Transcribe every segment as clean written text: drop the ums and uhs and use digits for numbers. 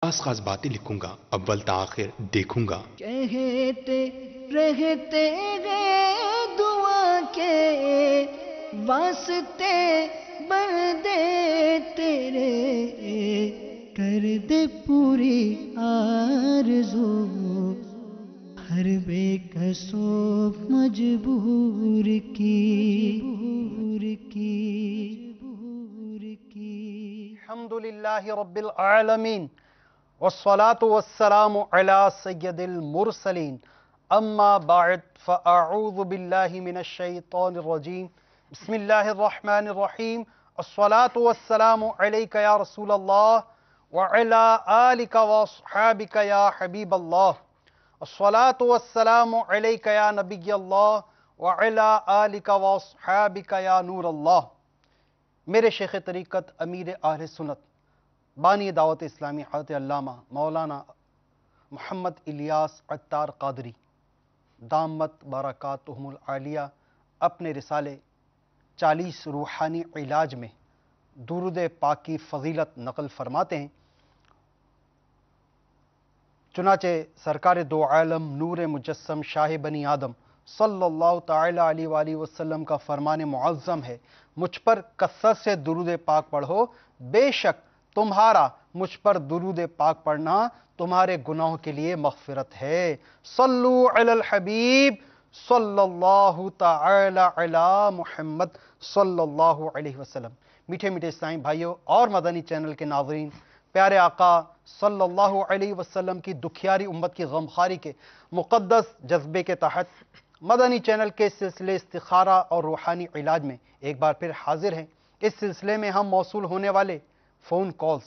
خاص خاص باتیں لکھوں گا، اول تاخیر دیکھوں گا۔ کہتے رہتے گئے دعا کے واسطے بندے تیرے، کر دے پوری آرزو ہر بے کسو مجبور کی۔ الحمدللہ رب العالمین والصلاة والسلام علی سید المرسلین، اما بعد فاعوذ باللہ من الشیطان الرجیم، بسم اللہ الرحمن الرحیم، الصلاة والسلام علیک یا رسول اللہ وعلی آلک واصحابک یا حبیب اللہ، الصلاة والسلام علیک یا نبی اللہ وعلی آلک واصحابک یا نور اللہ۔ میرے شیخ طریقت امیر اہل سنت بانی دعوت اسلامی حضرت علامہ مولانا محمد الیاس عطار قادری دامت برکاتہم العالیہ اپنے رسالے 40 روحانی علاج میں درود پاک کی فضیلت نقل فرماتے ہیں۔ چنانچہ سرکار دو عالم نور مجسم شاہ بنی آدم صلی اللہ تعالی علیہ وآلہ وسلم کا فرمان معظم ہے، مجھ پر کثرت سے درود پاک پڑھو، بے شک تمہارا مجھ پر درود پاک پڑھنا تمہارے گناہوں کے لیے مغفرت ہے۔ صلو علی الحبیب صلی اللہ تعالی علی محمد صلی اللہ علیہ وسلم۔ میٹھے میٹھے اسلامی بھائیوں اور مدنی چینل کے ناظرین، پیارے آقا صلی اللہ علیہ وسلم کی دکھیاری امت کی غمخواری کے مقدس جذبے کے تحت مدنی چینل کے سلسلے استخارہ اور روحانی علاج میں ایک بار پھر حاضر ہیں۔ اس سلسلے میں ہم موصول ہونے والے فون کالز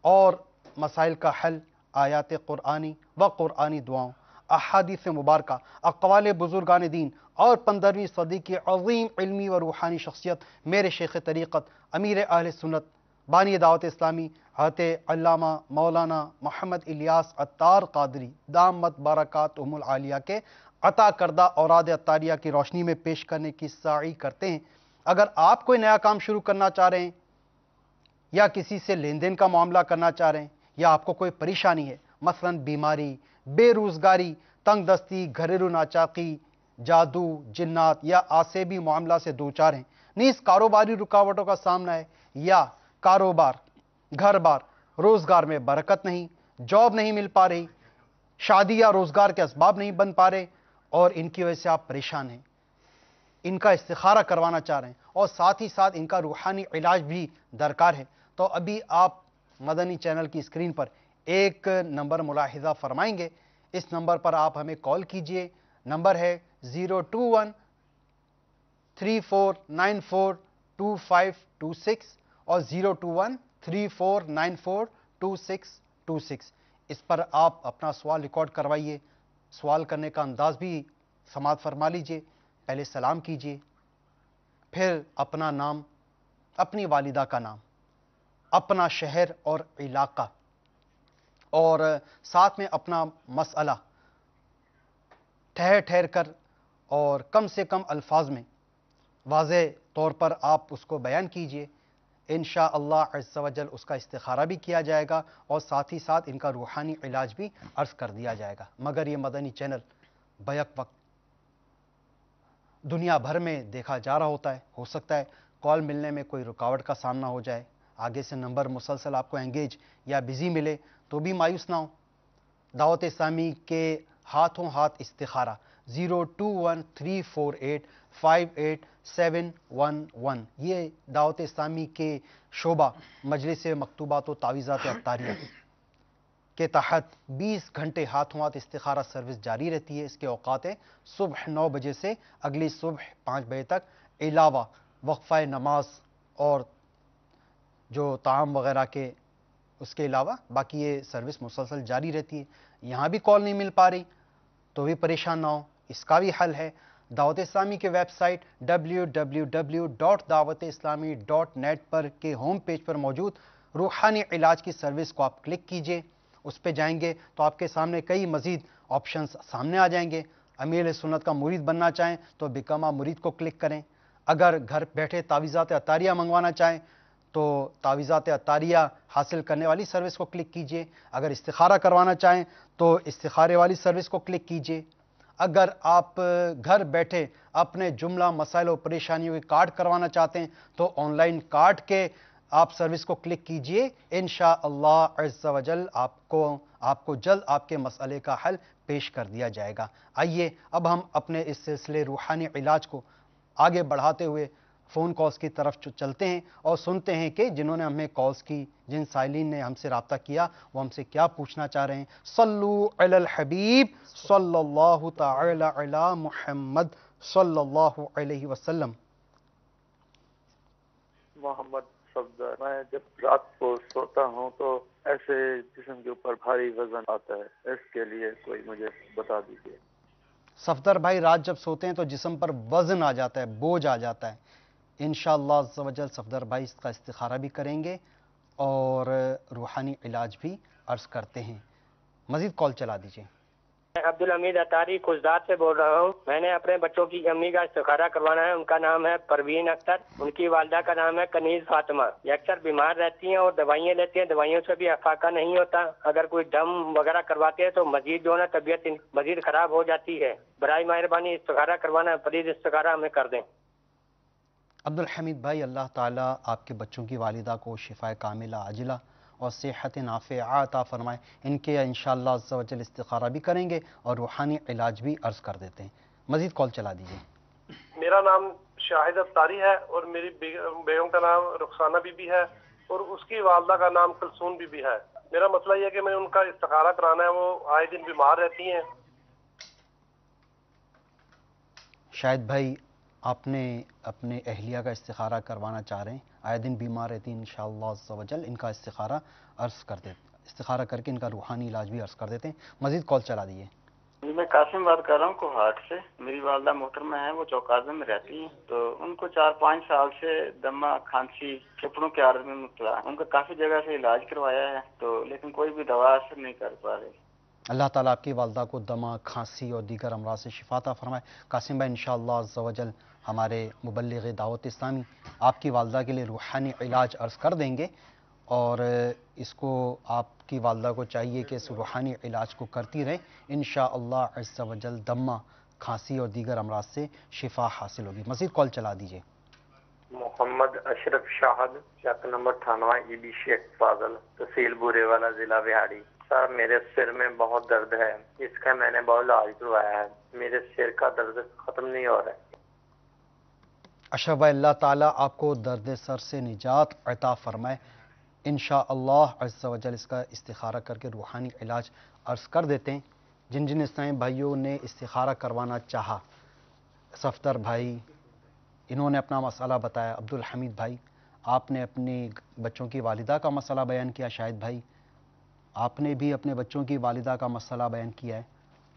اور مسائل کا حل، آیات قرآنی و قرآنی دعاؤں، احادیث مبارکہ، اقوال بزرگان دین اور 15ویں صدی کی عظیم علمی و روحانی شخصیت میرے شیخ طریقت امیر اہل سنت بانی دعوت اسلامی حضرت علامہ مولانا محمد الیاس عطار قادری دامت برکاتہم العالیہ کے عطا کردہ اوراد عطاریہ کی روشنی میں پیش کرنے کی سعی کرتے ہیں۔ اگر آپ کوئی نیا کام شروع کرنا چاہ رہے ہیں یا کسی سے لین دین کا معاملہ کرنا چاہ رہے ہیں یا آپ کو کوئی پریشانی ہے، مثلا بیماری، بے روزگاری، تنگ دستی، گھریلو ناچاقی، جادو، جنات یا آسیبی معاملہ سے دوچار ہیں، نیز کاروباری رکاوٹوں کا سامنا ہے، یا کاروبار، گھر بار، روزگار میں برکت نہیں، جاب نہیں مل پا رہی، شادی یا روزگار کے اسباب نہیں بن پا رہے اور ان کی وجہ سے آپ پریشان ہیں، ان کا استخارہ کروانا چاہ رہے ہیں اور ساتھ ہی ساتھ ان کا روحانی علاج بھی درکار ہے، تو ابھی آپ مدنی چینل کی اسکرین پر ایک نمبر ملاحظہ فرمائیں گے۔ اس نمبر پر آپ ہمیں کال کیجئے، نمبر ہے 021-3494-2526 اور 021-3494-2626۔ اس پر آپ اپنا سوال ریکارڈ کروائیے، سوال کرنے کا انداز بھی سماعت فرما لیجئے، پہلے سلام کیجئے، پھر اپنا نام، اپنی والدہ کا نام، اپنا شہر اور علاقہ اور ساتھ میں اپنا مسئلہ ٹھہر ٹھہر کر اور کم سے کم الفاظ میں واضح طور پر آپ اس کو بیان کیجئے۔ انشاءاللہ عز و جل اس کا استخارہ بھی کیا جائے گا اور ساتھ ہی ساتھ ان کا روحانی علاج بھی عرض کر دیا جائے گا۔ مگر یہ مدنی چینل بیک وقت دنیا بھر میں دیکھا جا رہا ہوتا ہے، ہو سکتا ہے کال ملنے میں کوئی رکاوٹ کا سامنا ہو جائے، آگے سے نمبر مسلسل آپ کو انگیج یا بزی ملے تو بھی مایوس نہ ہو۔ دعوت اسلامی کے ہاتھوں ہاتھ استخارہ 021-348-58711، یہ دعوت اسلامی کے شعبہ مجلس مکتوبات و تعویذات عطاریہ کے تحت 20 گھنٹے ہاتھوں ہاتھ استخارہ سروس جاری رہتی ہے۔ اس کے اوقات ہیں صبح 9 بجے سے اگلی صبح 5 بجے تک، علاوہ وقفہ نماز اور جو طعام وغیرہ کے اس کے علاوہ باقی یہ سروس مسلسل جاری رہتی ہے۔ یہاں بھی کال نہیں مل پا رہی تو بھی پریشان نہ ہو، اس کا بھی حل ہے۔ دعوت اسلامی کے ویب سائٹ www.dawatislami.net پر کے ہوم پیج پر موجود روحانی علاج کی سروس کو آپ کلک کیجئے، اس پہ جائیں گے تو آپ کے سامنے کئی مزید آپشنز سامنے آ جائیں گے۔ امیر سنت کا مرید بننا چاہیں تو بیکم مرید کو کلک کریں، اگر گھر بیٹھے تعویذات عطاریہ منگوانا چاہیں تو تعویذات عطاریہ حاصل کرنے والی سروس کو کلک کیجئے. اگر استخارہ کروانا چاہیں تو استخارے والی سروس کو کلک کیجئے. اگر آپ گھر بیٹھے اپنے جملہ مسائل و پریشانیوں کے کارڈ کروانا چاہتے ہیں تو آن لائن کارڈ کے آپ سروس کو کلک کیجئے. انشاءاللہ عز و جل آپ کو جلد آپ کے مسئلے کا حل پیش کر دیا جائے گا. آئیے اب ہم اپنے اس سلسلے روحانی علاج کو آگے بڑھاتے ہوئے فون کالز کی طرف چلتے ہیں اور سنتے ہیں کہ جنہوں نے ہمیں کالز کی، جن سائلین نے ہم سے رابطہ کیا، وہ ہم سے کیا پوچھنا چاہ رہے ہیں. صلو علی الحبیب صلی اللہ تعالی علی محمد صلی اللہ علیہ وسلم. محمد صفدر، میں جب رات کو سوتا ہوں تو ایسے جسم کے اوپر بھاری وزن آتا ہے، اس کے لیے کوئی مجھے بتا دیجیے. صفدر بھائی، رات جب سوتے ہیں تو جسم پر وزن آ جاتا ہے، بوجھ آ جاتا ہے. انشاءاللہ عز و جل صفدر بھائی اس کا استخارہ بھی کریں گے اور روحانی علاج بھی عرض کرتے ہیں. مزید کال چلا دیجیے. میں عبدالحمید اطاری کھزدار سے بول رہا ہوں. میں نے اپنے بچوں کی امی کا استخارہ کروانا ہے. ان کا نام ہے پروین اختر، ان کی والدہ کا نام ہے کنیز فاطمہ. یہ اکثر بیمار رہتی ہیں اور دوائیاں لیتی ہیں، دوائیوں سے بھی افاقہ نہیں ہوتا. اگر کوئی دم وغیرہ کرواتے ہیں تو مزید جو ہے نا طبیعت مزید خراب ہو جاتی ہے. برائے مہربانی استخارہ کروانا ہے، پلیز استخارہ ہمیں کر دیں. عبدالحمید بھائی، اللہ تعالیٰ آپ کے بچوں کی والدہ کو شفا کاملہ عاجلہ اور صحت نافعہ عطا فرمائے. ان کے انشاءاللہ عز و جل استخارہ بھی کریں گے اور روحانی علاج بھی عرض کر دیتے ہیں. مزید کال چلا دیجیے. میرا نام شاہد اختاری ہے اور میری بیگم کا نام رخسانہ بی بی ہے اور اس کی والدہ کا نام کلثوم بی بی ہے. میرا مسئلہ یہ ہے کہ میں ان کا استخارہ کرانا ہے، وہ آئے دن بیمار رہتی ہیں. شاہد بھائی، آپ نے اپنے اہلیہ کا استخارہ کروانا چاہ رہے ہیں، آئے دن بیمار رہتی ہیں. انشاءاللہ عز و جل ان کا استخارہ کر کے ان کا روحانی علاج بھی عرض کر دیتے ہیں. مزید کال چلا دیجیے. میں قاسم بات کر رہا ہوں کوہاٹ سے. میری والدہ محترمہ ہیں، وہ چوکازم میں رہتی ہیں. تو ان کو 4-5 سال سے دمہ، کھانسی، پھیپھڑوں کے عارض میں مبتلا ہے. ان کا کافی جگہ سے علاج کروایا ہے تو لیکن کوئی بھی دوا اثر نہیں کر پا رہی. اللہ تعالیٰ آپ کی والدہ کو دمہ، کھانسی اور دیگر امراض سے شفا عطا فرمائے. قاسم بھائی، انشاءاللہ عز و جل ہمارے مبلغ دعوت اسلامی آپ کی والدہ کے لیے روحانی علاج عرض کر دیں گے اور اس کو آپ کی والدہ کو چاہیے کہ اس روحانی علاج کو کرتی رہیں. انشاءاللہ عز و جل دمہ، کھانسی اور دیگر امراض سے شفا حاصل ہوگی. مزید کال چلا دیجیے. محمد اشرف شاہد، چک نمبر 98 ای بی شیخ فاضل، تحصیل بورے والا، ضلع بہاڑی. سر، میرے سر میں بہت درد ہے، اس کا میں نے بہت علاج کروایا ہے، میرے سر کا درد ختم نہیں ہو رہا ہے. اشرف بھائی، اللہ تعالیٰ آپ کو درد سر سے نجات عطا فرمائے. انشاءاللہ عز و جل اس کا استخارہ کر کے روحانی علاج عرض کر دیتے ہیں. جن جن اسلامی بھائیوں نے استخارہ کروانا چاہا، صفدر بھائی انہوں نے اپنا مسئلہ بتایا، عبدالحمید بھائی آپ نے اپنی بچوں کی والدہ کا مسئلہ بیان کیا، شاہد بھائی آپ نے بھی اپنے بچوں کی والدہ کا مسئلہ بیان کیا ہے،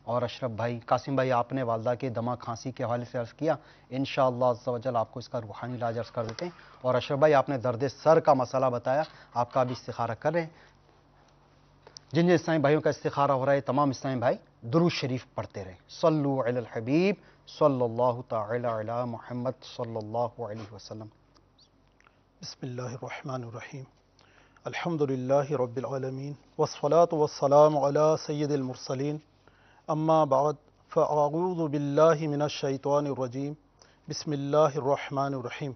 اور اشرف بھائی، قاسم بھائی آپ نے والدہ کے دمہ، کھانسی کے حوالے سے عرض کیا. انشاءاللہ عز و جل آپ کو اس کا روحانی علاج عرض کر دیتے ہیں. اور اشرف بھائی آپ نے درد سر کا مسئلہ بتایا، آپ کا بھی استخارہ کر رہے ہیں. جن جن اسلامی بھائیوں کا استخارہ ہو رہا ہے، تمام اسلامی بھائی درود شریف پڑھتے رہیں. صلو علی الحبیب صلی اللہ تعالی علی محمد صلی اللہ علیہ وسلم. بسم اللہ الرحمن الرحیم. الحمدللہ رب العالمین والصلاة والسلام علی سید المرسلین. اما بعد فاعوذ باللہ من الشیطان الرجیم. بسم اللہ الرحمن الرحیم.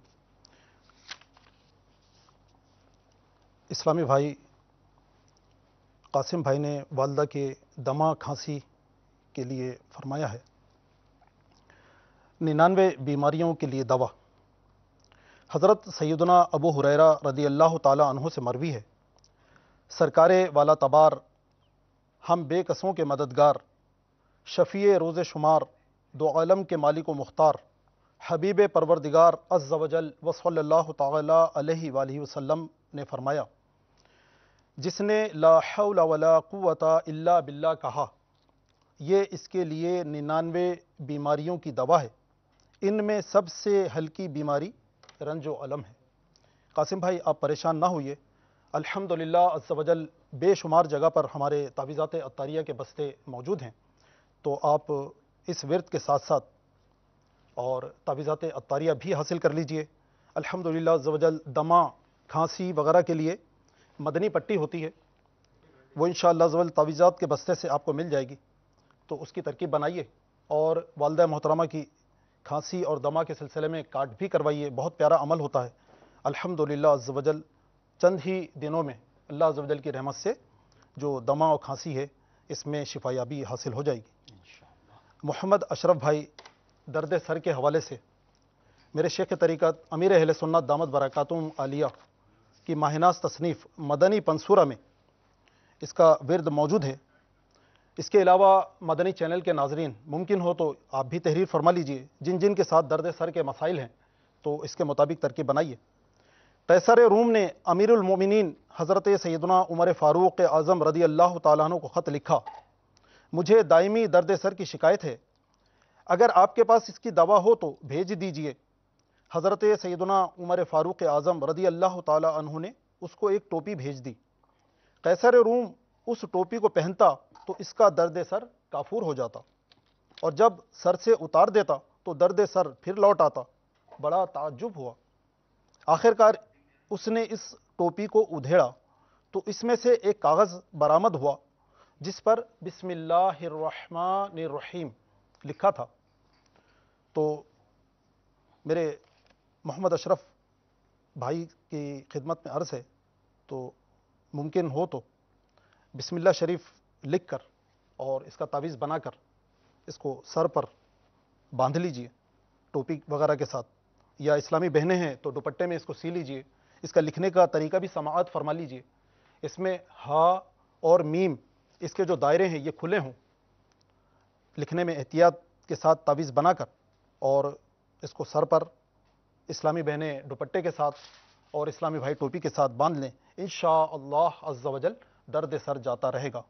اسلامی بھائی، قاسم بھائی نے والدہ کے دمہ، کھانسی کے لیے فرمایا ہے. 99 بیماریوں کے لیے دوا. حضرت سیدنا ابو ہریرہ رضی اللہ تعالی عنہ سے مروی ہے، سرکار والا تبار، ہم بے کسوں کے مددگار، شفیع روز شمار، دو عالم کے مالک و مختار، حبیب پروردگار عز و جل و صلی اللہ تعالی علیہ وآلہ وسلم نے فرمایا، جس نے لا حول ولا قوت الا باللہ کہا، یہ اس کے لیے 99 بیماریوں کی دوا ہے. ان میں سب سے ہلکی بیماری رنج و الم ہے. قاسم بھائی آپ پریشان نہ ہوئیے، الحمدللہ عز و جل بے شمار جگہ پر ہمارے تعویذات عطاریہ کے بستے موجود ہیں، تو آپ اس ورد کے ساتھ ساتھ اور تعویذات عطاریہ بھی حاصل کر لیجئے. الحمدللہ عز و جل دمہ، کھانسی وغیرہ کے لیے مدنی پٹی ہوتی ہے، وہ انشاءاللہ عزوجل تعویذات کے بستے سے آپ کو مل جائے گی، تو اس کی ترکیب بنائیے اور والدہ محترمہ کی کھانسی اور دمہ کے سلسلے میں کارڈ بھی کروائیے، بہت پیارا عمل ہوتا ہے الحمدللہ عزوجل۔ چند ہی دنوں میں اللہ عزوجل کی رحمت سے جو دمہ اور کھانسی ہے اس میں شفا یابی حاصل ہو جائے گی۔ محمد اشرف بھائی درد سر کے حوالے سے میرے شیخ طریقت امیر اہل سنت دامت برکاتہم عالیہ کی ماہناز تصنیف مدنی پنصورہ میں اس کا ورد موجود ہے۔ اس کے علاوہ مدنی چینل کے ناظرین ممکن ہو تو آپ بھی تحریر فرما لیجئے، جن جن کے ساتھ درد سر کے مسائل ہیں تو اس کے مطابق ترکیب بنائیے۔ قیصر روم نے امیر المومنین حضرت سیدنا عمر فاروق اعظم رضی اللہ تعالیٰ عنہ کو خط لکھا، مجھے دائمی درد سر کی شکایت ہے، اگر آپ کے پاس اس کی دوا ہو تو بھیج دیجئے۔ حضرت سیدنا عمر فاروق اعظم رضی اللہ تعالیٰ عنہ نے اس کو ایک ٹوپی بھیج دی۔ قیصر روم اس ٹوپی کو پہنتا تو اس کا درد سر کافور ہو جاتا، اور جب سر سے اتار دیتا تو درد سر پھر لوٹ آتا۔ بڑا تعجب ہوا۔ آخرکار اس نے اس ٹوپی کو ادھیڑا تو اس میں سے ایک کاغذ برآمد ہوا جس پر بسم اللہ الرحمن الرحیم لکھا تھا۔ تو میرے محمد اشرف بھائی کی خدمت میں عرض ہے، تو ممکن ہو تو بسم اللہ شریف لکھ کر اور اس کا تعویذ بنا کر اس کو سر پر باندھ لیجئے ٹوپی وغیرہ کے ساتھ، یا اسلامی بہنیں ہیں تو دوپٹے میں اس کو سی لیجئے۔ اس کا لکھنے کا طریقہ بھی سماعت فرما لیجئے، اس میں ہا اور میم اس کے جو دائرے ہیں یہ کھلے ہوں، لکھنے میں احتیاط کے ساتھ تعویذ بنا کر اور اس کو سر پر اسلامی بہنیں دوپٹے کے ساتھ اور اسلامی بھائی ٹوپی کے ساتھ باندھ لیں، انشاءاللہ عز و جل درد سر جاتا رہے گا۔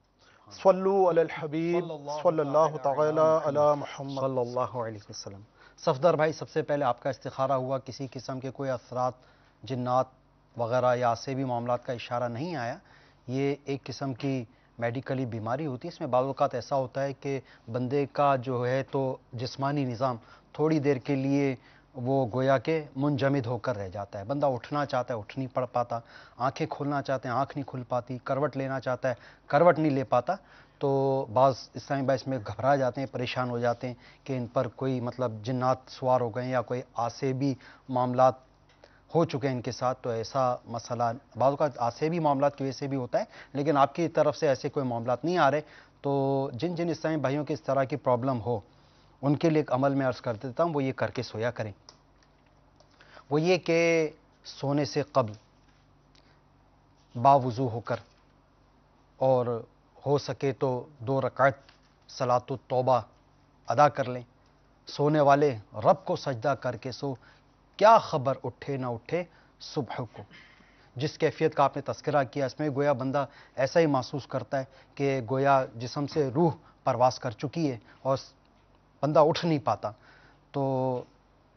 صلو علی الحبیب صلی اللہ تعالی علی محمد صلی اللہ علیہ وسلم۔ صفدر بھائی، سب سے پہلے آپ کا استخارہ ہوا، کسی قسم کے کوئی اثرات جنات وغیرہ یا عصبی معاملات کا اشارہ نہیں آیا۔ یہ ایک قسم کی میڈیکلی بیماری ہوتی ہے، اس میں بعض اوقات ایسا ہوتا ہے کہ بندے کا جو ہے تو جسمانی نظام تھوڑی دیر کے لیے وہ گویا کہ منجمد ہو کر رہ جاتا ہے، بندہ اٹھنا چاہتا ہے اٹھ نہیں پڑ پاتا، آنکھیں کھولنا چاہتے ہیں آنکھ نہیں کھل پاتی، کروٹ لینا چاہتا ہے کروٹ نہیں لے پاتا۔ تو بعض اسلامی بھائی اس میں گھبرا جاتے ہیں، پریشان ہو جاتے ہیں کہ ان پر کوئی مطلب جنات سوار ہو گئے ہیں یا کوئی عصبی معاملات ہو چکے ہیں ان کے ساتھ۔ تو ایسا مسئلہ بعض اوقات عصبی معاملات کی وجہ سے بھی ہوتا ہے، لیکن آپ کی طرف سے ایسے کوئی معاملات نہیں آ رہے۔ تو جن جن اسلامی بھائیوں کی اس طرح کی پرابلم ہو ان کے لیے ایک عمل میں عرض کر دیتا ہوں، وہ یہ کر کے سویا کریں۔ وہ یہ کہ سونے سے قبل باوضو ہو کر اور ہو سکے تو 2 رکعت صلاۃ التوبہ ادا کر لیں۔ سونے والے رب کو سجدہ کر کے سو، کیا خبر اٹھے نہ اٹھے صبح کو۔ جس کیفیت کا آپ نے تذکرہ کیا، اس میں گویا بندہ ایسا ہی محسوس کرتا ہے کہ گویا جسم سے روح پرواز کر چکی ہے اور بندہ اٹھ نہیں پاتا۔ تو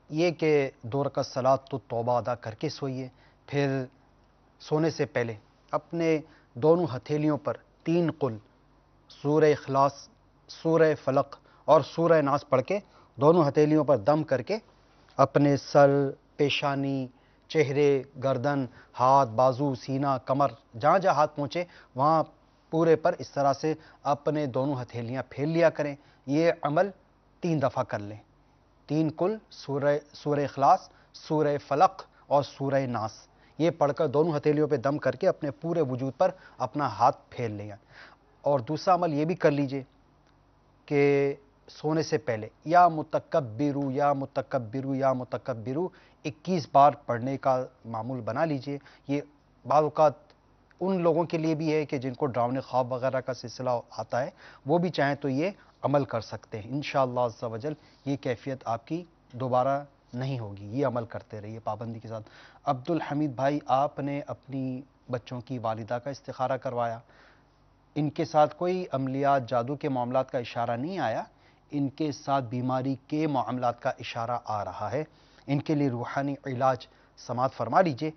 یہ کہ 2 رکعت صلاۃ التوبہ ادا کر کے سوئیے، پھر سونے سے پہلے اپنے دونوں ہتھیلیوں پر 3 قل، سورہ اخلاص، سورہ فلق اور سورہ ناس پڑھ کے دونوں ہتھیلیوں پر دم کر کے اپنے سر، پیشانی، چہرے، گردن، ہاتھ، بازو، سینہ، کمر، جہاں جہاں ہاتھ پہنچے وہاں پورے پر اس طرح سے اپنے دونوں ہتھیلیاں پھیل لیا کریں۔ یہ عمل 3 دفعہ کر لیں، 3 قل، سورہ اخلاص، سورہ فلق اور سورہ ناس، یہ پڑھ کر دونوں ہتھیلیوں پہ دم کر کے اپنے پورے وجود پر اپنا ہاتھ پھیل لیا۔ اور دوسرا عمل یہ بھی کر لیجئے کہ سونے سے پہلے یا متکبرو یا متکبرو یا متکبرو 21 بار پڑھنے کا معمول بنا لیجئے۔ یہ بعض اوقات ان لوگوں کے لیے بھی ہے کہ جن کو ڈراؤنے خواب وغیرہ کا سلسلہ آتا ہے، وہ بھی چاہیں تو یہ عمل کر سکتے ہیں۔ انشاءاللہ عز و جل یہ کیفیت آپ کی دوبارہ نہیں ہوگی، یہ عمل کرتے رہیے پابندی کے ساتھ۔ عبد الحمید بھائی، آپ نے اپنی بچوں کی والدہ کا استخارہ کروایا، ان کے ساتھ کوئی عملیات جادو کے معاملات کا اشارہ نہیں آیا، ان کے ساتھ بیماری کے معاملات کا اشارہ آ رہا ہے۔ ان کے لیے روحانی علاج سماعت فرما لیجئے۔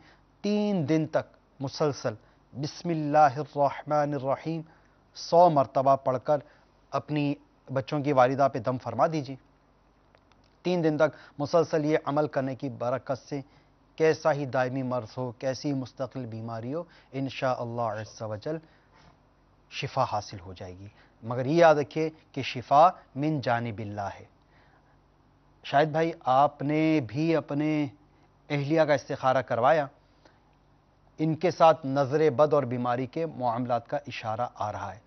3 دن تک مسلسل بسم اللہ الرحمن الرحیم 100 مرتبہ پڑھ کر اپنی بچوں کی والدہ پہ دم فرما دیجئے۔ 3 دن تک مسلسل یہ عمل کرنے کی برکت سے کیسا ہی دائمی مرض ہو، کیسی مستقل بیماری ہو، انشاءاللہ عز و جل شفا حاصل ہو جائے گی۔ مگر یہ یاد رکھیے کہ شفا من جانب اللہ ہے۔ شاہد بھائی، آپ نے بھی اپنے اہلیہ کا استخارہ کروایا، ان کے ساتھ نظر بد اور بیماری کے معاملات کا اشارہ آ رہا ہے،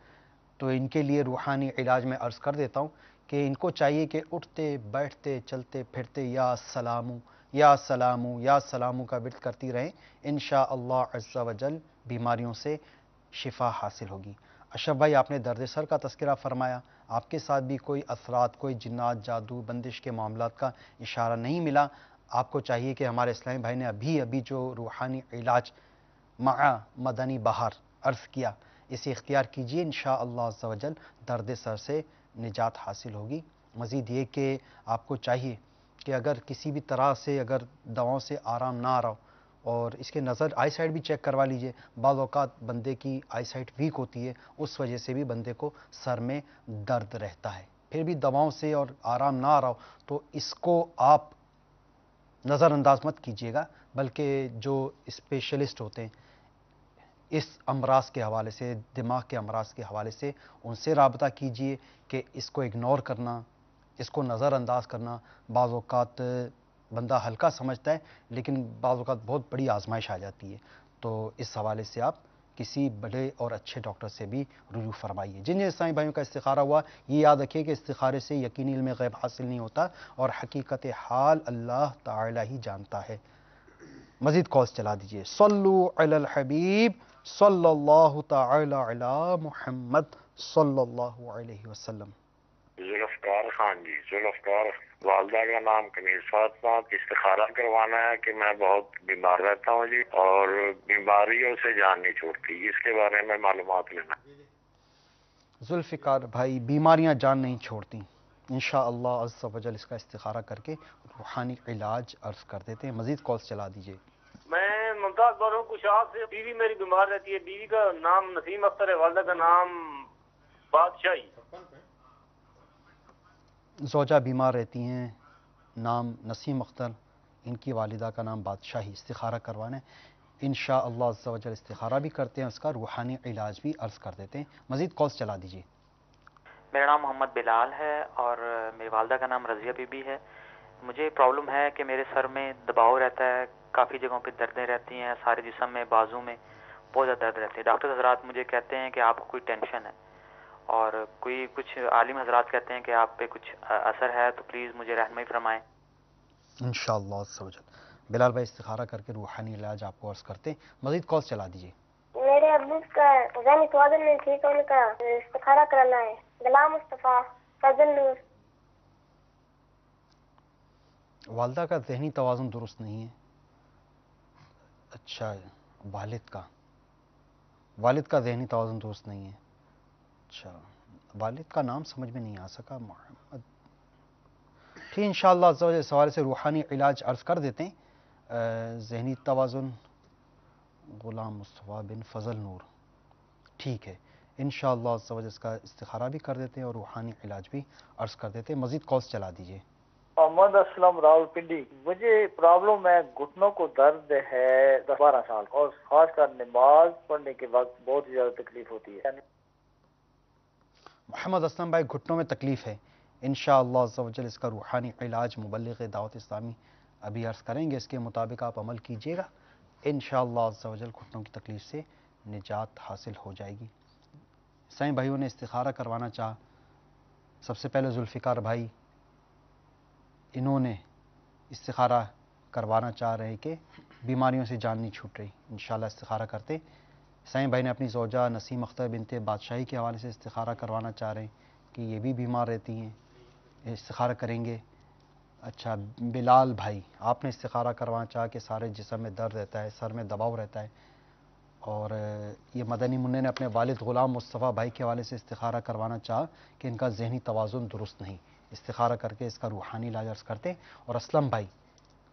تو ان کے لیے روحانی علاج میں عرض کر دیتا ہوں کہ ان کو چاہیے کہ اٹھتے بیٹھتے چلتے پھرتے یا سلامو یا سلامو یا سلامو کا ورد کرتی رہیں، انشاءاللہ عز و جل بیماریوں سے شفا حاصل ہوگی۔ اشرف بھائی، آپ نے درد سر کا تذکرہ فرمایا، آپ کے ساتھ بھی کوئی اثرات، کوئی جنات، جادو، بندش کے معاملات کا اشارہ نہیں ملا۔ آپ کو چاہیے کہ ہمارے اسلامی بھائی نے ابھی جو روحانی علاج مع مدنی بہار عرض کیا، اسے اختیار کیجیے، انشاءاللہ عز و جل درد سر سے نجات حاصل ہوگی۔ مزید یہ کہ آپ کو چاہیے کہ اگر کسی بھی طرح سے اگر دواؤں سے آرام نہ آ رہا ہو، اور اس کے نظر آئی سائٹ بھی چیک کروا لیجئے، بعض اوقات بندے کی آئی سائٹ ویک ہوتی ہے، اس وجہ سے بھی بندے کو سر میں درد رہتا ہے، پھر بھی دواؤں سے اور آرام نہ آ رہا ہو تو اس کو آپ نظر انداز مت کیجیے گا، بلکہ جو اسپیشلسٹ ہوتے ہیں اس امراض کے حوالے سے، دماغ کے امراض کے حوالے سے، ان سے رابطہ کیجیے کہ اس کو اگنور کرنا، اس کو نظر انداز کرنا بعض اوقات بندہ ہلکا سمجھتا ہے، لیکن بعض اوقات بہت بڑی آزمائش آ جاتی ہے، تو اس حوالے سے آپ کسی بڑے اور اچھے ڈاکٹر سے بھی رجوع فرمائیے۔ جن اسلامی بھائیوں کا استخارہ ہوا، یہ یاد رکھیے کہ استخارے سے یقینی علم غیب حاصل نہیں ہوتا، اور حقیقت حال اللہ تعالی ہی جانتا ہے۔ مزید کالز چلا دیجئے۔ صلو علی الحبیب صلی اللہ تعالی علی محمد صلی اللہ علیہ وسلم۔ ذوالفقار خان جی، ذوالفقار، والدہ کا نام کنیز فاطمہ، استخارہ کروانا ہے کہ میں بہت بیمار رہتا ہوں جی، اور بیماریوں سے جان نہیں چھوڑتی، اس کے بارے میں معلومات لینا۔ ذوالفقار بھائی، بیماریاں جان نہیں چھوڑتی، انشاءاللہ عز و جل اس کا استخارہ کر کے روحانی علاج عرض کر دیتے ہیں۔ مزید کالز چلا دیجئے۔ میں ممتاز بول رہا ہوں کشاد سے، بیوی میری بیمار رہتی ہے، بیوی کا نام نسیم اختر ہے، والدہ کا نام بادشاہی۔ زوجہ بیمار رہتی ہیں، نام نسیم اختر، ان کی والدہ کا نام بادشاہی، استخارہ کروانا ہے، انشاءاللہ عز و جل استخارہ بھی کرتے ہیں، اس کا روحانی علاج بھی عرض کر دیتے ہیں۔ مزید کالز چلا دیجئے۔ میرا نام محمد بلال ہے اور میری والدہ کا نام رضیہ بی بی ہے۔ مجھے پرابلم ہے کہ میرے سر میں دباؤ رہتا ہے، کافی جگہوں پہ دردیں رہتی ہیں، سارے جسم میں، بازو میں بہت زیادہ درد رہتی ہے۔ ڈاکٹر حضرات مجھے کہتے ہیں کہ آپ کو کوئی ٹینشن ہے، اور کچھ عالم حضرات کہتے ہیں کہ آپ پہ کچھ اثر ہے، تو پلیز مجھے رہنمائی فرمائیں۔ انشاءاللہ عز و جل بلال بھائی استخارہ کر کے روحانی علاج آپ کو عرض کرتے ہیں۔ مزید کالز چلا دیجئے۔ میرے ابو کا ذہنی توازن نہیں ٹھیک ہے، ان کا استخارہ کرانا ہے۔ غلام مصطفیٰ، فضل نور۔ والدہ کا ذہنی توازن درست نہیں ہے، اچھا، والد کا ذہنی توازن درست نہیں ہے، اچھا، والد کا نام سمجھ میں نہیں آ سکا، محمد، ٹھیک، انشاءاللہ عز و جل اس حوالے سے روحانی علاج عرض کر دیتے ہیں۔ ذہنی توازن غلام مصطفیٰ بن فضل نور، ٹھیک ہے، انشاءاللہ عز و جل اس کا استخارہ بھی کر دیتے ہیں اور روحانی علاج بھی عرض کر دیتے ہیں۔ مزید کالز چلا دیجئے۔ محمد اسلم، راول پنڈی۔ مجھے پرابلم ہے، گھٹنوں کو درد ہے 10-12 سال، اور خاص کر نماز پڑھنے کے وقت بہت زیادہ تکلیف ہوتی ہے۔ محمد اسلم بھائی، گھٹنوں میں تکلیف ہے، انشاءاللہ عز و جل اس کا روحانی علاج مبلغ دعوت اسلامی ابھی عرض کریں گے، اس کے مطابق آپ عمل کیجیے گا، انشاءاللہ عز و جل گھٹنوں کی تکلیف سے نجات حاصل ہو جائے گی۔ سائیں بھائیوں نے استخارہ کروانا چاہا، سب سے پہلے ذوالفقار بھائی، انہوں نے استخارہ کروانا چاہ رہے کہ بیماریوں سے جان نہیں چھوٹ رہی، انشاءاللہ استخارہ کرتے۔ سائیں بھائی نے اپنی زوجہ نسیم اختر بنت بادشاہی کے حوالے سے استخارہ کروانا چاہ رہے ہیں کہ یہ بھی بیمار رہتی ہیں، استخارہ کریں گے۔ اچھا، بلال بھائی، آپ نے استخارہ کروانا چاہا کہ سارے جسم میں درد رہتا ہے، سر میں دباؤ رہتا ہے، اور یہ مدنی منع نے اپنے والد غلام مصطفیٰ بھائی کے حوالے سے استخارہ کروانا چاہا کہ ان کا ذہنی توازن درست نہیں، استخارہ کر کے اس کا روحانی علاج عرض کرتے۔ اور اسلم بھائی،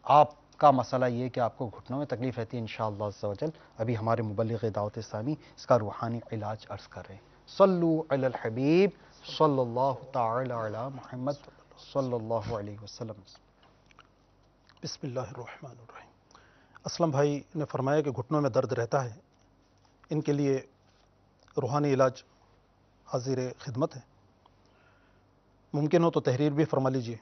آپ کا مسئلہ یہ کہ آپ کو گھٹنوں میں تکلیف رہتی ہے، انشاءاللہ عز و جل ابھی ہمارے مبلغ دعوت اسلامی اس کا روحانی علاج عرض کر رہے ہیں۔ صلو علی الحبیب صلی اللہ تعالی علی محمد صلی اللہ علیہ وسلم۔ بسم اللہ الرحمن الرحیم۔ اسلم بھائی نے فرمایا کہ گھٹنوں میں درد رہتا ہے، ان کے لیے روحانی علاج حاضر خدمت ہے، ممکن ہو تو تحریر بھی فرما لیجیے۔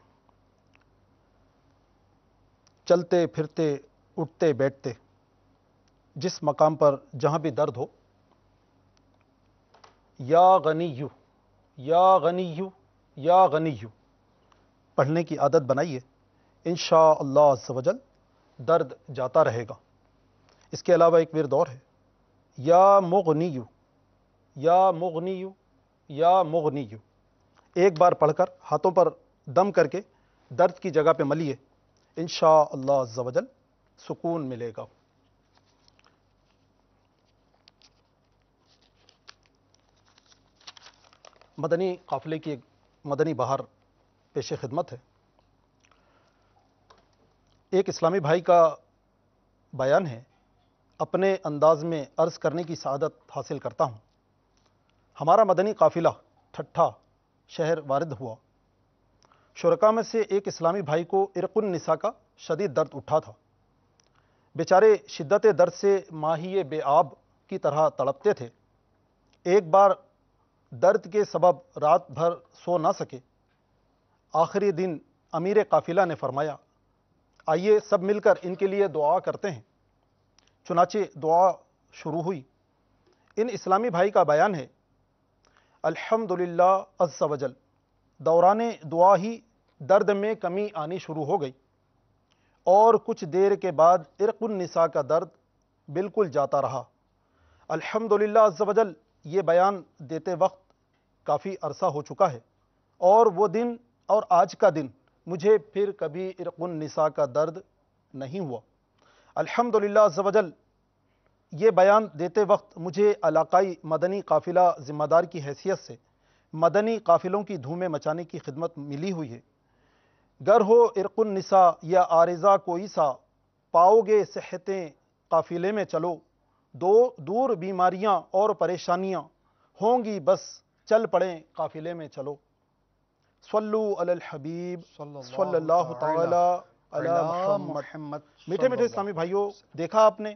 چلتے پھرتے اٹھتے بیٹھتے جس مقام پر جہاں بھی درد ہو، یا غنیو یا غنیو یا غنیو پڑھنے کی عادت بنائیے، انشاءاللہ عز و جل درد جاتا رہے گا۔ اس کے علاوہ ایک ورد اور ہے، یا مغنیو یا مغنیو یا مغنیو، ایک بار پڑھ کر ہاتھوں پر دم کر کے درد کی جگہ پہ ملیے، انشاءاللہ عز و جل سکون ملے گا۔ مدنی قافلے کی ایک مدنی بہار پیش خدمت ہے۔ ایک اسلامی بھائی کا بیان ہے، اپنے انداز میں عرض کرنے کی سعادت حاصل کرتا ہوں۔ ہمارا مدنی قافلہ ٹھٹھا شہر وارد ہوا، شرکاء میں سے ایک اسلامی بھائی کو عرق النساء کا شدید درد اٹھا تھا، بیچارے شدت درد سے ماہی بے آب کی طرح تڑپتے تھے۔ ایک بار درد کے سبب رات بھر سو نہ سکے، آخری دن امیر قافلہ نے فرمایا آئیے سب مل کر ان کے لیے دعا کرتے ہیں۔ چنانچہ دعا شروع ہوئی۔ ان اسلامی بھائی کا بیان ہے، الحمدللہ عز و جل دوران دعا ہی درد میں کمی آنی شروع ہو گئی اور کچھ دیر کے بعد عرق النساء کا درد بالکل جاتا رہا۔ الحمدللہ عز و جل یہ بیان دیتے وقت کافی عرصہ ہو چکا ہے، اور وہ دن اور آج کا دن مجھے پھر کبھی عرق النساء کا درد نہیں ہوا۔ الحمدللہ عز و جل یہ بیان دیتے وقت مجھے علاقائی مدنی قافلہ ذمہ دار کی حیثیت سے مدنی قافلوں کی دھومیں مچانے کی خدمت ملی ہوئی ہے۔ گر ہو عرق النساء یا عارضہ کوئی سا، پاؤ گے صحتیں قافلے میں چلو، دور بیماریاں اور پریشانیاں ہوں گی بس چل پڑیں قافلے میں چلو۔ صلو علی الحبیب صلی اللہ تعالی علی محمد۔ میٹھے میٹھے اسلامی بھائیوں، دیکھا آپ نے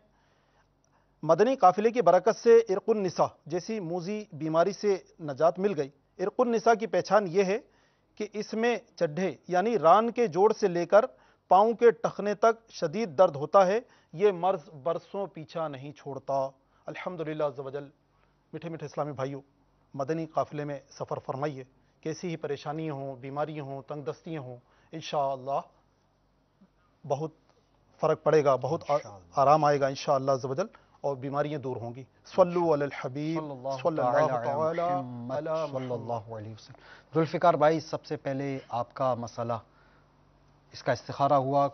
مدنی قافلے کی برکت سے عرق النساء جیسی موذی بیماری سے نجات مل گئی۔ عرق النساء کی پہچان یہ ہے کہ اس میں چڈھے یعنی ران کے جوڑ سے لے کر پاؤں کے ٹخنے تک شدید درد ہوتا ہے، یہ مرض برسوں پیچھا نہیں چھوڑتا۔ الحمدللہ عز و جل۔ میٹھے میٹھے اسلامی بھائیوں، مدنی قافلے میں سفر فرمائیے، کیسی ہی پریشانیاں ہوں، بیماریاں ہوں، تنگ دستیاں ہوں، انشاءاللہ بہت فرق پڑے گا، بہت آرام آئے گا انشاءاللہ عز و جل، اور بیماریاں دور ہوں گی۔ صلو علی الحبیب صلی اللہ تعالی صلی اللہ علیہ وسلم۔ ذوالفقار بھائی، سب سے پہلے آپ کا مسئلہ، اس کا استخارہ ہوا،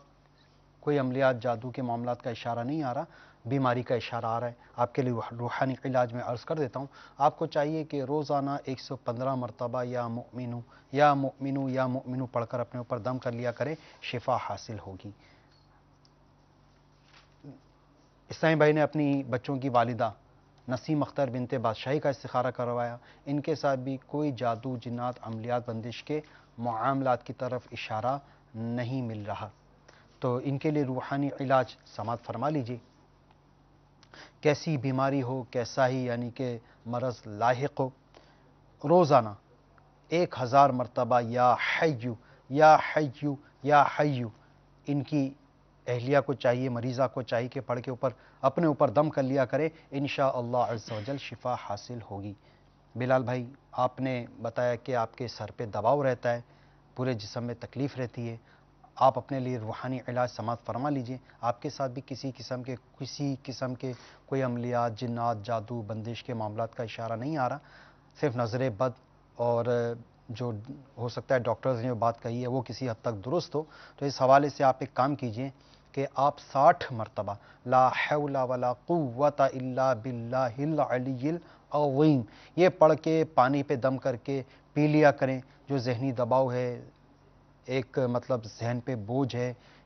کوئی عملیات جادو کے معاملات کا اشارہ نہیں آ رہا، بیماری کا اشارہ آ رہا ہے۔ آپ کے لیے روحانی علاج میں عرض کر دیتا ہوں، آپ کو چاہیے کہ روزانہ 115 مرتبہ یا مؤمنو یا مؤمنو یا مؤمنو پڑھ کر اپنے اوپر دم کر لیا کریں، شفا حاصل ہوگی۔ اسلامی بھائی نے اپنی بچوں کی والدہ نسیم اختر بنت بادشاہی کا استخارہ کروایا، ان کے ساتھ بھی کوئی جادو جنات عملیات بندش کے معاملات کی طرف اشارہ نہیں مل رہا، تو ان کے لیے روحانی علاج سماعت فرما لیجیے۔ کیسی بیماری ہو، کیسا ہی یعنی کہ مرض لاحق ہو، روزانہ 1000 مرتبہ یا حیو یا حیو یا حیو ان کی اہلیہ کو چاہیے، مریضہ کو چاہیے کہ پڑھ کے اپنے اوپر دم کر لیا کرے، انشاءاللہ عز و جل شفا حاصل ہوگی۔ بلال بھائی، آپ نے بتایا کہ آپ کے سر پہ دباؤ رہتا ہے، پورے جسم میں تکلیف رہتی ہے، آپ اپنے لیے روحانی علاج سماعت فرما لیجئے۔ آپ کے ساتھ بھی کسی قسم کے کوئی عملیات، جنات، جادو، بندش کے معاملات کا اشارہ نہیں آ رہا، صرف نظر بد اور جو ہو سکتا ہے ڈاکٹرز نے جو بات کہی ہے وہ کسی حد تک درست ہو، تو اس حوالے سے آپ ایک کام کیجئے کہ آپ 60 مرتبہ لا حول ولا قوت الا باللہ العلی العظیم یہ پڑھ کے پانی پہ دم کر کے پی لیا کریں۔ جو ذہنی دباؤ ہے، ایک مطلب ذہن پہ بوجھ ہے،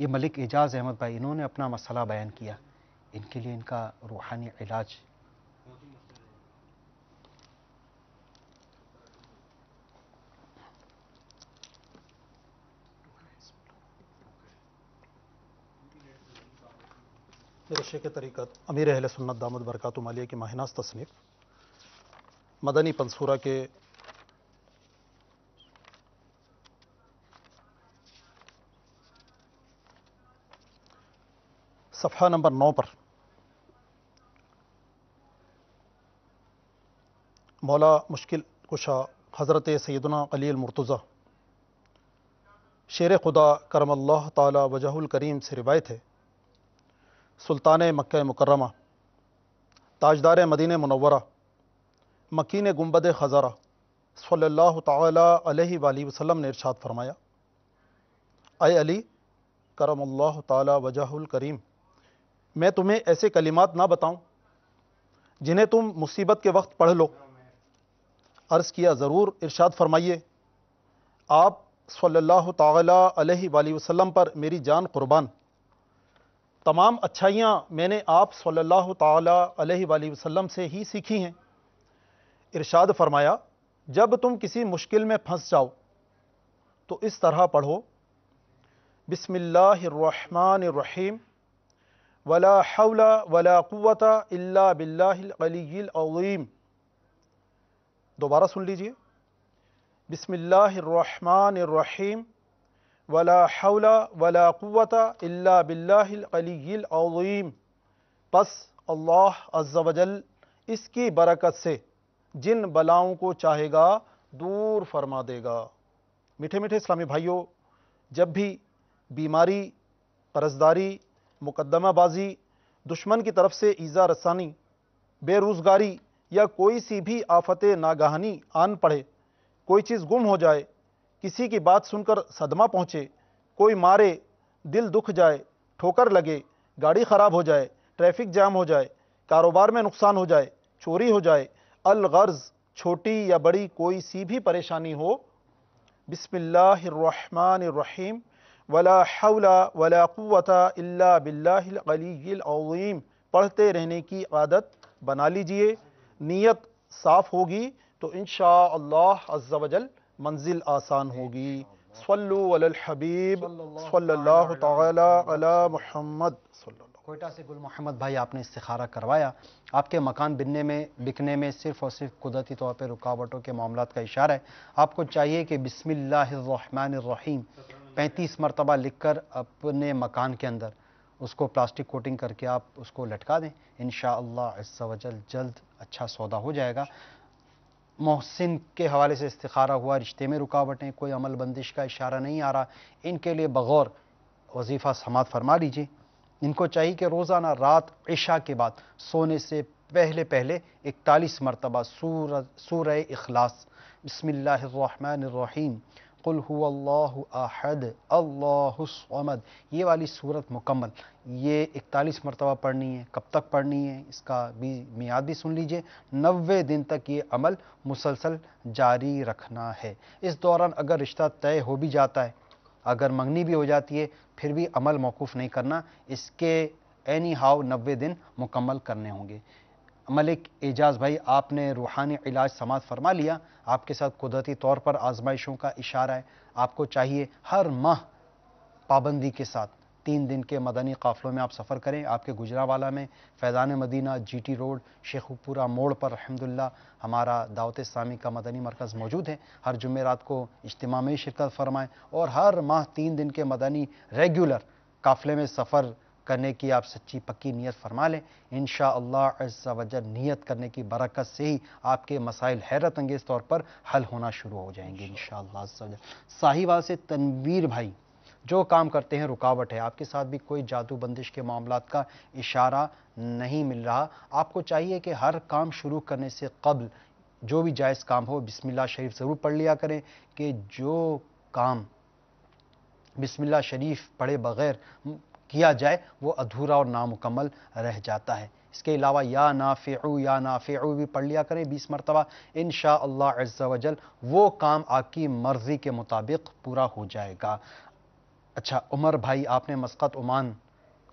یہ ملک اعجاز احمد بھائی، انہوں نے اپنا مسئلہ بیان کیا، ان کے لیے ان کا روحانی علاج میرے شیخ طریقت امیر اہل سنت دامت برکاتہم علیہ کی ماہناز تصنیف مدنی پنصورہ کے صفحہ نمبر 9 پر مولا مشکل کشا حضرت سیدنا علی المرتضیٰ شیر خدا کرم اللہ تعالی وجہ الکریم سے روایت ہے، سلطان مکہ مکرمہ، تاجدار مدینہ منورہ، مکین گنبد خزرہ صلی اللہ تعالی علیہ وآلہ وسلم نے ارشاد فرمایا، اے علی کرم اللہ تعالی وجہ الکریم، میں تمہیں ایسے کلمات نہ بتاؤں جنہیں تم مصیبت کے وقت پڑھ لو؟ عرض کیا ضرور، ارشاد فرمائیے۔ آپ صلی اللہ تعالی علیہ وآلہ وسلم پر میری جان قربان، تمام اچھائیاں میں نے آپ صلی اللہ تعالی علیہ وآلہ وسلم سے ہی سیکھی ہیں۔ ارشاد فرمایا، جب تم کسی مشکل میں پھنس جاؤ تو اس طرح پڑھو، بسم اللہ الرحمن الرحیم ولا حول ولا قوت الا باللہ العلی العظیم۔ دوبارہ سن لیجئے، بسم اللہ الرحمن الرحیم ولا حول ولا قوت الا باللہ العلی العظیم۔ پس اللہ عز و جل اس کی برکت سے جن بلاؤں کو چاہے گا دور فرما دے گا۔ میٹھے میٹھے اسلامی بھائیوں، جب بھی بیماری، قرضداری، مقدمہ بازی، دشمن کی طرف سے ایذا رسانی، بے روزگاری یا کوئی سی بھی آفت ناگہانی آن پڑے، کوئی چیز گم ہو جائے، کسی کی بات سن کر صدمہ پہنچے، کوئی مارے، دل دکھ جائے، ٹھوکر لگے، گاڑی خراب ہو جائے، ٹریفک جام ہو جائے، کاروبار میں نقصان ہو جائے، چوری ہو جائے، الغرض چھوٹی یا بڑی کوئی سی بھی پریشانی ہو، بسم اللہ الرحمن الرحیم ولا حول ولا قوت الا باللہ العلی العظیم پڑھتے رہنے کی عادت بنا لیجئے۔ نیت صاف ہوگی تو انشاءاللہ عز و جل منزل آسان ہوگی۔ صلو علی الحبیب صلی اللہ تعالی علی محمد صلی اللہ۔ کوئٹہ سے گل محمد بھائی، آپ نے استخارہ کروایا، آپ کے مکان بکنے میں صرف اور صرف قدرتی طور پہ رکاوٹوں کے معاملات کا اشارہ ہے۔ آپ کو چاہیے کہ بسم اللہ الرحمن الرحیم 35 مرتبہ لکھ کر اپنے مکان کے اندر اس کو پلاسٹک کوٹنگ کر کے آپ اس کو لٹکا دیں، انشاءاللہ عز و جل جلد اچھا سودا ہو جائے گا۔ محسن کے حوالے سے استخارہ ہوا، رشتے میں رکاوٹیں، کوئی عمل بندش کا اشارہ نہیں آ رہا، ان کے لیے بغور وظیفہ سماعت فرما لیجیے۔ ان کو چاہیے کہ روزانہ رات عشاء کے بعد سونے سے پہلے 41 مرتبہ سورہ اخلاص، بسم اللہ الرحمن الرحیم قل هو اللہ احد اللہ الصمد، یہ والی صورت مکمل یہ 41 مرتبہ پڑھنی ہے۔ کب تک پڑھنی ہے اس کا بھی میعاد بھی سن لیجئے، 90 دن تک یہ عمل مسلسل جاری رکھنا ہے۔ اس دوران اگر رشتہ طے ہو بھی جاتا ہے، اگر منگنی بھی ہو جاتی ہے، پھر بھی عمل موقوف نہیں کرنا، اس کے اینی ہاؤ 90 دن مکمل کرنے ہوں گے۔ ملک اعجاز بھائی، آپ نے روحانی علاج سماعت فرما لیا، آپ کے ساتھ قدرتی طور پر آزمائشوں کا اشارہ ہے۔ آپ کو چاہیے ہر ماہ پابندی کے ساتھ 3 دن کے مدنی قافلوں میں آپ سفر کریں۔ آپ کے گجرانوالہ میں فیضان مدینہ جی ٹی روڈ شیخ پورہ موڑ پر الحمدللہ ہمارا دعوت اسلامی کا مدنی مرکز موجود ہے۔ ہر جمعرات کو اجتماع میں شرکت فرمائیں اور ہر ماہ 3 دن کے مدنی ریگولر قافلے میں سفر کرنے کی آپ سچی پکی نیت فرما لیں۔ انشاءاللہ عز و جل نیت کرنے کی برکت سے ہی آپ کے مسائل حیرت انگیز طور پر حل ہونا شروع ہو جائیں گے انشاءاللہ عز و جل۔ ساہیوال سے تنویر بھائی، جو کام کرتے ہیں رکاوٹ ہے، آپ کے ساتھ بھی کوئی جادو بندش کے معاملات کا اشارہ نہیں مل رہا۔ آپ کو چاہیے کہ ہر کام شروع کرنے سے قبل جو بھی جائز کام ہو بسم اللہ شریف ضرور پڑھ لیا کریں، کہ جو کام بسم اللہ شریف پڑھے بغیر کیا جائے وہ ادھورا اور نامکمل رہ جاتا ہے۔ اس کے علاوہ یا نافعو بھی پڑھ لیا کریں 20 مرتبہ، انشاءاللہ عز و جل وہ کام آپ کی مرضی کے مطابق پورا ہو جائے گا۔ اچھا عمر بھائی، آپ نے مسقط عمان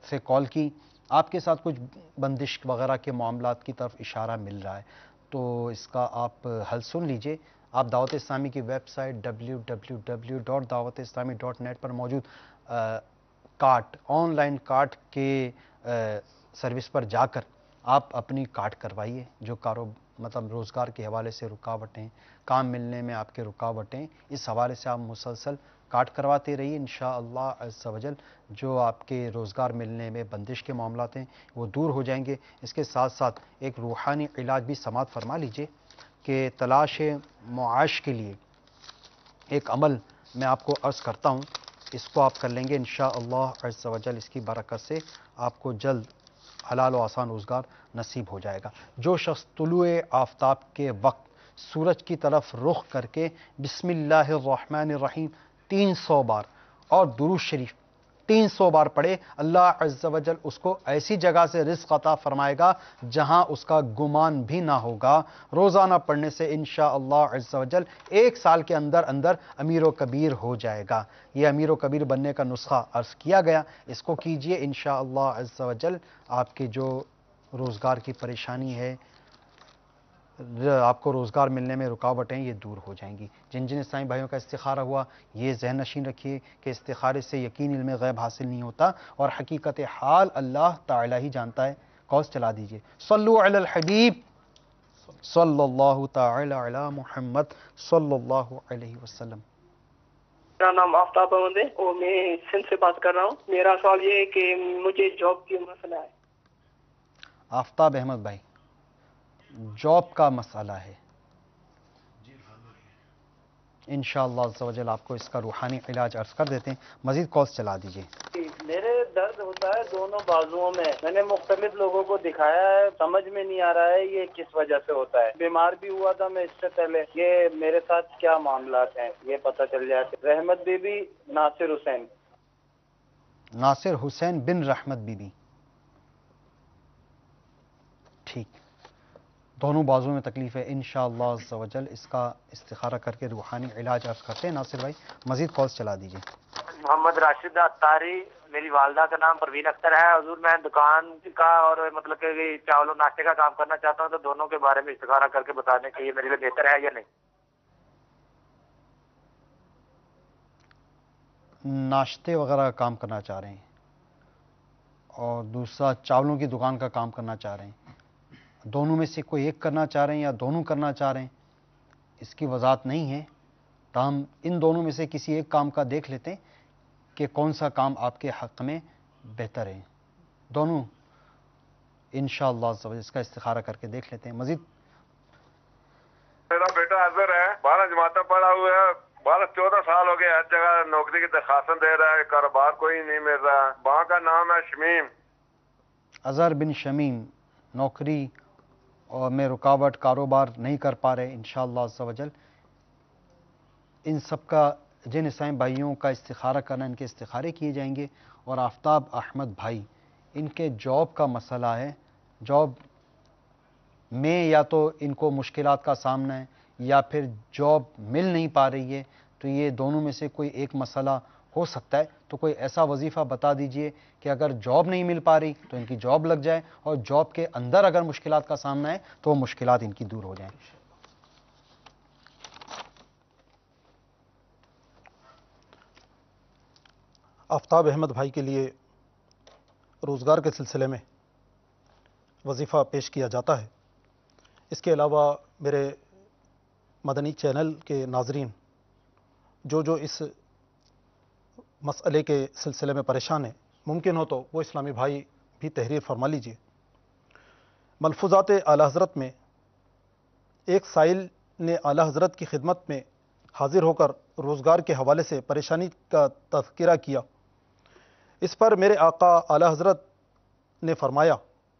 سے کال کی، آپ کے ساتھ کچھ بندش وغیرہ کے معاملات کی طرف اشارہ مل رہا ہے، تو اس کا آپ حل سن لیجئے۔ آپ دعوت اسلامی کی ویب سائٹ www.dawat-islami.net پر موجود کارٹ، آن لائن کارٹ کے سروس پر جا کر آپ اپنی کارٹ کروائیے، جو مطلب روزگار کے حوالے سے رکاوٹیں، کام ملنے میں آپ کے رکاوٹیں، اس حوالے سے آپ مسلسل کارٹ کرواتے رہیے، انشاءاللہ عز و جل جو آپ کے روزگار ملنے میں بندش کے معاملات ہیں وہ دور ہو جائیں گے۔ اس کے ساتھ ساتھ ایک روحانی علاج بھی سماعت فرما لیجئے کہ تلاش معاش کے لیے ایک عمل میں آپ کو عرض کرتا ہوں، اس کو آپ کر لیں گے انشاءاللہ عز و جل، اس کی برکت سے آپ کو جلد حلال و آسان روزگار نصیب ہو جائے گا۔ جو شخص طلوع آفتاب کے وقت سورج کی طرف رخ کر کے بسم اللہ الرحمن الرحیم 300 بار اور درود شریف 300 بار پڑھے، اللہ عز و جل اس کو ایسی جگہ سے رزق عطا فرمائے گا جہاں اس کا گمان بھی نہ ہوگا۔ روزانہ پڑھنے سے انشاءاللہ عز و جل 1 سال کے اندر اندر امیر و کبیر ہو جائے گا۔ یہ امیر و کبیر بننے کا نسخہ عرض کیا گیا، اس کو کیجئے، انشاءاللہ عز و جل آپ کے جو روزگار کی پریشانی ہے، آپ کو روزگار ملنے میں رکاوٹیں، یہ دور ہو جائیں گی۔ جن اسلامی بھائیوں کا استخارہ ہوا، یہ ذہن نشین رکھیے کہ استخارے سے یقین علم غیب حاصل نہیں ہوتا، اور حقیقت حال اللہ تعالی ہی جانتا ہے۔ کالز چلا دیجئے۔ صلو علی الحبیب صلی اللہ تعالی علی محمد صلی اللہ علیہ وسلم۔ میرا نام آفتاب احمد ہے اور میں سندھ سے بات کر رہا ہوں۔ میرا سوال یہ ہے کہ مجھے جاب کی مسئلہ ہے۔ آفتاب احمد بھائی، جاب کا مسئلہ ہے، انشاءاللہ عز و جل آپ کو اس کا روحانی علاج عرض کر دیتے ہیں، مزید کالز چلا دیجئے۔ میرے درد ہوتا ہے دونوں بازوؤں میں نے مختلف لوگوں کو دکھایا ہے، سمجھ میں نہیں آ رہا ہے یہ کس وجہ سے ہوتا ہے۔ بیمار بھی ہوا تھا میں اس سے پہلے، یہ میرے ساتھ کیا معاملات ہیں یہ پتہ چل جاتے۔ رحمت بی بی، ناصر حسین۔ ناصر حسین بن رحمت بی بی، ٹھیک، دونوں بازوں میں تکلیف ہے، انشاءاللہ عز و جل اس کا استخارہ کر کے روحانی علاج عرض کرتے ہیں۔ ناصر بھائی مزید کالز چلا دیجئے۔ محمد راشد اتاری، میری والدہ کا نام پروین اختر ہے۔ حضور میں دکان کا اور مطلب کہ چاول و ناشتے کا کام کرنا چاہتا ہوں، تو دونوں کے بارے میں استخارہ کر کے بتانے کے یہ میرے لیے بہتر ہے یا نہیں؟ ناشتے وغیرہ کا کام کرنا چاہ رہے ہیں اور دوسرا چاولوں کی دکان کا کام کرنا چاہ رہے ہیں، دونوں میں سے کوئی ایک کرنا چاہ رہے ہیں یا دونوں کرنا چاہ رہے ہیں، اس کی وضاحت نہیں ہے، تاہم ان دونوں میں سے کسی ایک کام کا دیکھ لیتے ہیں کہ کون سا کام آپ کے حق میں بہتر ہے۔ دونوں انشاءاللہ اس کا استخارہ کر کے دیکھ لیتے ہیں۔ مزید میرا بیٹا اظہر ہے، 12 جماعتیں پڑھا ہوا ہے، 12-14 سال ہو گئے، ہر جگہ نوکری کی درخواستیں دے رہا ہے، کاروبار کوئی نہیں مل رہا۔ ماں کا نام ہے شمیم۔ اظہر بن شمیم، نوکری اور میں رکاوٹ، کاروبار نہیں کر پا رہے، انشاءاللہ عز و جل ان سب کا جن اسلامی بھائیوں کا استخارہ کرنا، ان کے استخارے کیے جائیں گے۔ اور آفتاب احمد بھائی، ان کے جاب کا مسئلہ ہے، جاب میں یا تو ان کو مشکلات کا سامنا ہے یا پھر جاب مل نہیں پا رہی ہے، تو یہ دونوں میں سے کوئی ایک مسئلہ ہو سکتا ہے۔ تو کوئی ایسا وظیفہ بتا دیجئے کہ اگر جاب نہیں مل پا رہی تو ان کی جاب لگ جائے، اور جاب کے اندر اگر مشکلات کا سامنا ہے تو وہ مشکلات ان کی دور ہو جائیں۔ آفتاب احمد بھائی کے لیے روزگار کے سلسلے میں وظیفہ پیش کیا جاتا ہے۔ اس کے علاوہ میرے مدنی چینل کے ناظرین جو اس مسئلے کے سلسلے میں پریشان ہیں، ممکن ہو تو وہ اسلامی بھائی بھی تحریر فرما لیجئے۔ ملفوظات اعلی حضرت میں ایک سائل نے اعلی حضرت کی خدمت میں حاضر ہو کر روزگار کے حوالے سے پریشانی کا تذکرہ کیا۔ اس پر میرے آقا اعلی حضرت نے فرمایا،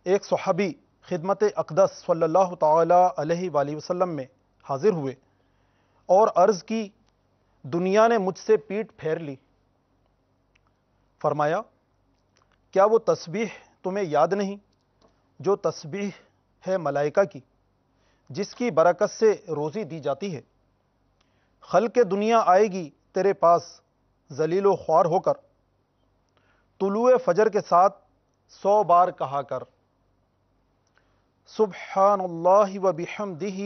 ایک صحابی خدمت اقدس صلی اللہ تعالی علیہ وآلہ وسلم میں حاضر ہوئے اور عرض کی، دنیا نے مجھ سے پیٹھ پھیر لی۔ فرمایا، کیا وہ تسبیح تمہیں یاد نہیں جو تسبیح ہے ملائکہ کی، جس کی برکت سے روزی دی جاتی ہے؟ خلق دنیا آئے گی تیرے پاس ذلیل و خوار ہو کر، طلوع فجر کے ساتھ 100 بار کہا کر، سبحان اللہ و بحمدہ،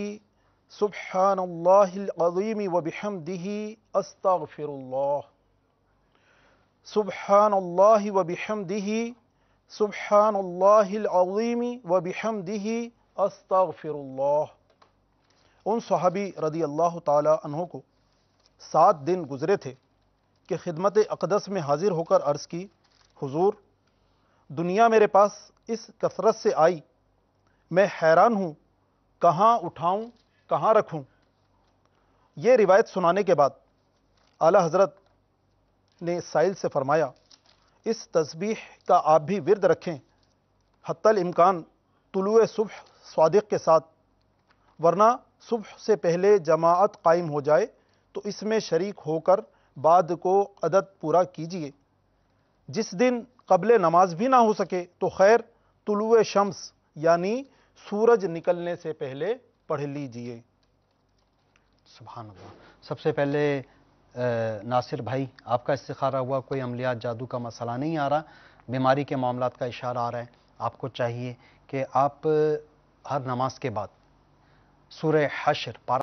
سبحان اللہ العظیم و بحمدہ، استغفر اللہ، سبحان اللہ و بحمدہ، سبحان اللہ العظیم و بحمدہ، استغفر اللہ۔ ان صحابی رضی اللہ تعالی عنہ کو 7 دن گزرے تھے کہ خدمت اقدس میں حاضر ہو کر عرض کی، حضور دنیا میرے پاس اس کثرت سے آئی، میں حیران ہوں کہاں اٹھاؤں کہاں رکھوں۔ یہ روایت سنانے کے بعد اعلیٰ حضرت نے سائل سے فرمایا، اس تسبیح کا آپ بھی ورد رکھیں حتی الامکان طلوع صبح صادق کے ساتھ، ورنہ صبح سے پہلے جماعت قائم ہو جائے تو اس میں شریک ہو کر بعد کو عدد پورا کیجیے۔ جس دن قبل نماز بھی نہ ہو سکے تو خیر طلوع شمس یعنی سورج نکلنے سے پہلے پڑھ لیجیے۔ سبحان اللہ۔ سب سے پہلے ناصر بھائی، آپ کا استخارہ ہوا، کوئی عملیات جادو کا مسئلہ نہیں آ رہا، بیماری کے معاملات کا اشارہ آ رہا ہے۔ آپ کو چاہیے کہ آپ ہر نماز کے بعد سورہ حشر پارہ